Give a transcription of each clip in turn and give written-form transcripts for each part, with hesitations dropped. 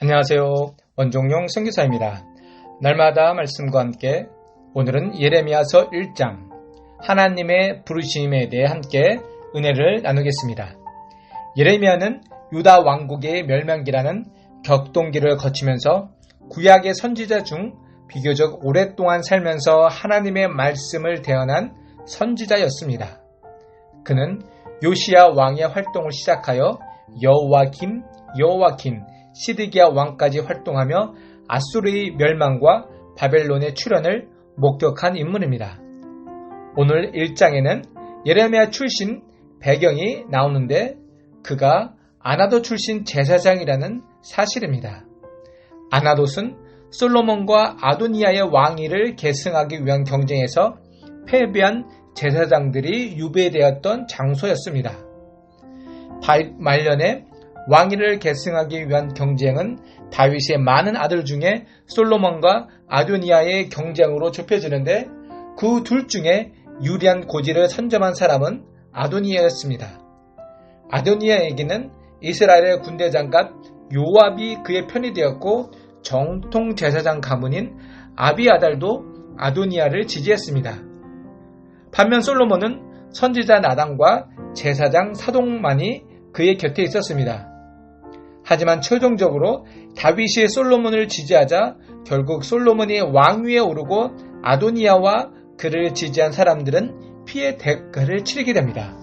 안녕하세요. 원종용 선교사입니다. 날마다 말씀과 함께 오늘은 예레미야서 1장 하나님의 부르심에 대해 함께 은혜를 나누겠습니다. 예레미야는 유다 왕국의 멸망기라는 격동기를 거치면서 구약의 선지자 중 비교적 오랫동안 살면서 하나님의 말씀을 대언한 선지자였습니다. 그는 요시야 왕의 활동을 시작하여 여호와김, 시드기야 왕까지 활동하며 아수르의 멸망과 바벨론의 출현을 목격한 인물입니다. 오늘 1장에는 예레미야 출신 배경이 나오는데 그가 아나돗 출신 제사장이라는 사실입니다. 아나돗은 솔로몬과 아도니아의 왕위를 계승하기 위한 경쟁에서 패배한 제사장들이 유배되었던 장소였습니다. 말년에 왕위를 계승하기 위한 경쟁은 다윗의 많은 아들 중에 솔로몬과 아도니아의 경쟁으로 좁혀지는데 그 둘 중에 유리한 고지를 선점한 사람은 아도니아였습니다. 아도니아에게는 이스라엘의 군대 장갑 요압이 그의 편이 되었고 정통 제사장 가문인 아비아달도 아도니아를 지지했습니다. 반면 솔로몬은 선지자 나단과 제사장 사독만이 그의 곁에 있었습니다. 하지만 최종적으로 다윗이 솔로몬을 지지하자 결국 솔로몬이 왕위에 오르고 아도니아와 그를 지지한 사람들은 피해 대가를 치르게 됩니다.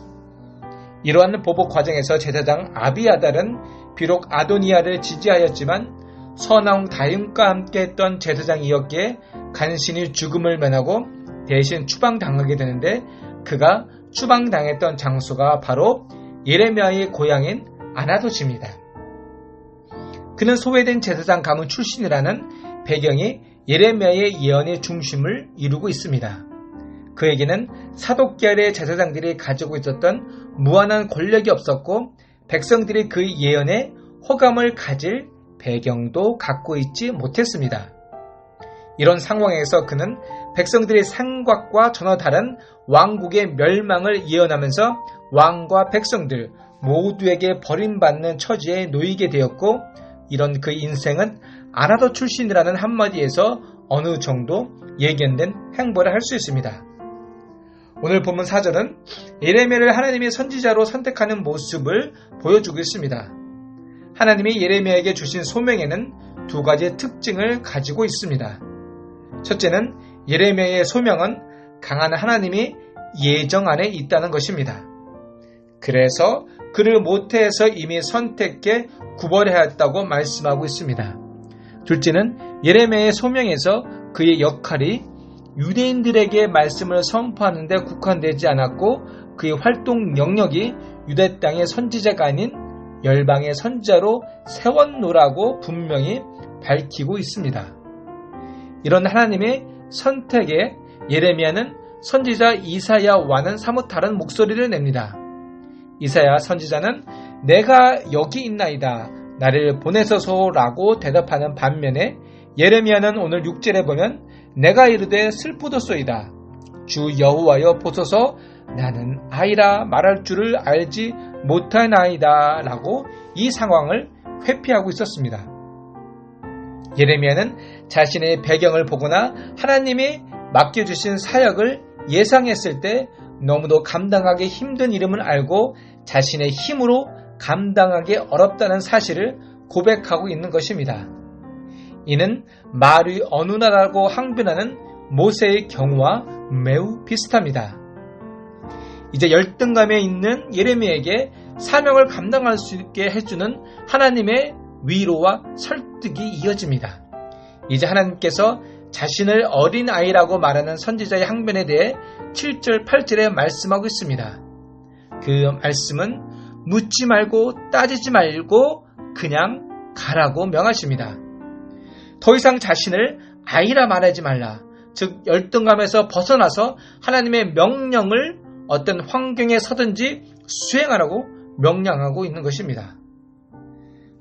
이러한 보복 과정에서 제사장 아비아달은 비록 아도니아를 지지하였지만 선왕 다윗과 함께 했던 제사장이었기에 간신히 죽음을 면하고 대신 추방당하게 되는데 그가 추방당했던 장소가 바로 예레미야의 고향인 아나돗입니다. 그는 소외된 제사장 가문 출신이라는 배경이 예레미야의 예언의 중심을 이루고 있습니다. 그에게는 사독계열의 제사장들이 가지고 있었던 무한한 권력이 없었고 백성들이 그의 예언에 호감을 가질 배경도 갖고 있지 못했습니다. 이런 상황에서 그는 백성들의 생각과 전혀 다른 왕국의 멸망을 예언하면서 왕과 백성들 모두에게 버림받는 처지에 놓이게 되었고 이런 그의 인생은 아나돗 출신이라는 한마디에서 어느 정도 예견된 행보를 할 수 있습니다. 오늘 본문 4절은 예레미야를 하나님의 선지자로 선택하는 모습을 보여주고 있습니다. 하나님이 예레미야에게 주신 소명에는 두 가지 특징을 가지고 있습니다. 첫째는 예레미야의 소명은 강한 하나님이 예정 안에 있다는 것입니다. 그래서 그를 모태에서 이미 선택해 구별하였다고 말씀하고 있습니다. 둘째는 예레미야의 소명에서 그의 역할이 유대인들에게 말씀을 선포하는 데 국한되지 않았고 그의 활동 영역이 유대 땅의 선지자가 아닌 열방의 선지자로 세웠노라고 분명히 밝히고 있습니다. 이런 하나님의 선택에 예레미야는 선지자 이사야와는 사뭇 다른 목소리를 냅니다. 이사야 선지자는 내가 여기 있나이다 나를 보내소서라고 대답하는 반면에 예레미야는 오늘 6절에 보면 내가 이르되 슬프도소이다 주 여호와여 보소서 나는 아이라 말할 줄을 알지 못하나이다 라고 이 상황을 회피하고 있었습니다. 예레미야는 자신의 배경을 보거나 하나님이 맡겨주신 사역을 예상했을 때 너무도 감당하기 힘든 이름을 알고 자신의 힘으로 감당하기 어렵다는 사실을 고백하고 있는 것입니다. 이는 말이 어느 나라라고 항변하는 모세의 경우와 매우 비슷합니다. 이제 열등감에 있는 예레미야에게 사명을 감당할 수 있게 해주는 하나님의 위로와 설득이 이어집니다. 이제 하나님께서 자신을 어린 아이라고 말하는 선지자의 항변에 대해 7절, 8절에 말씀하고 있습니다. 그 말씀은 묻지 말고 따지지 말고 그냥 가라고 명하십니다. 더 이상 자신을 아이라 말하지 말라. 즉 열등감에서 벗어나서 하나님의 명령을 어떤 환경에 서든지 수행하라고 명령하고 있는 것입니다.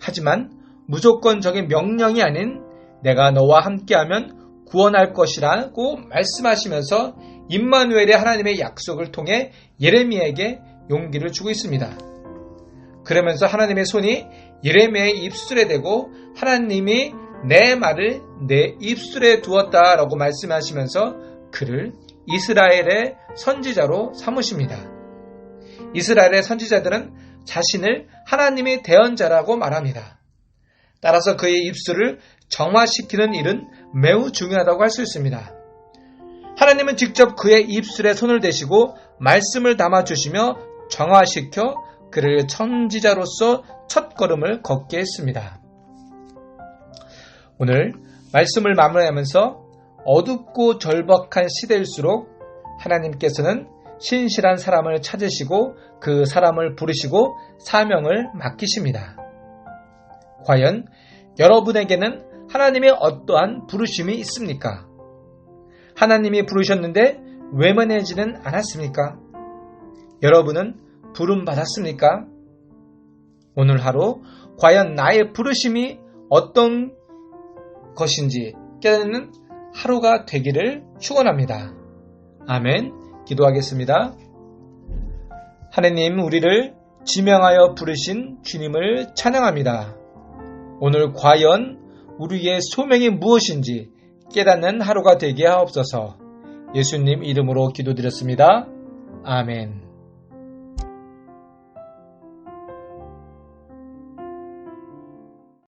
하지만 무조건적인 명령이 아닌 내가 너와 함께하면 구원할 것이라고 말씀하시면서 임마누엘의 하나님의 약속을 통해 예레미야에게 용기를 주고 있습니다. 그러면서 하나님의 손이 예레미야의 입술에 대고 하나님이 내 말을 내 입술에 두었다라고 말씀하시면서 그를 이스라엘의 선지자로 삼으십니다. 이스라엘의 선지자들은 자신을 하나님의 대언자라고 말합니다. 따라서 그의 입술을 정화시키는 일은 매우 중요하다고 할 수 있습니다. 하나님은 직접 그의 입술에 손을 대시고 말씀을 담아주시며 정화시켜 그를 선지자로서 첫걸음을 걷게 했습니다. 오늘 말씀을 마무리하면서 어둡고 절박한 시대일수록 하나님께서는 신실한 사람을 찾으시고 그 사람을 부르시고 사명을 맡기십니다. 과연 여러분에게는 하나님의 어떠한 부르심이 있습니까? 하나님이 부르셨는데 외면하지는 않았습니까? 여러분은 부름 받았습니까? 오늘 하루 과연 나의 부르심이 어떤 것인지 깨닫는 하루가 되기를 축원합니다. 아멘. 기도하겠습니다. 하나님, 우리를 지명하여 부르신 주님을 찬양합니다. 오늘 과연 우리의 소명이 무엇인지 깨닫는 하루가 되게 하옵소서. 예수님 이름으로 기도드렸습니다. 아멘.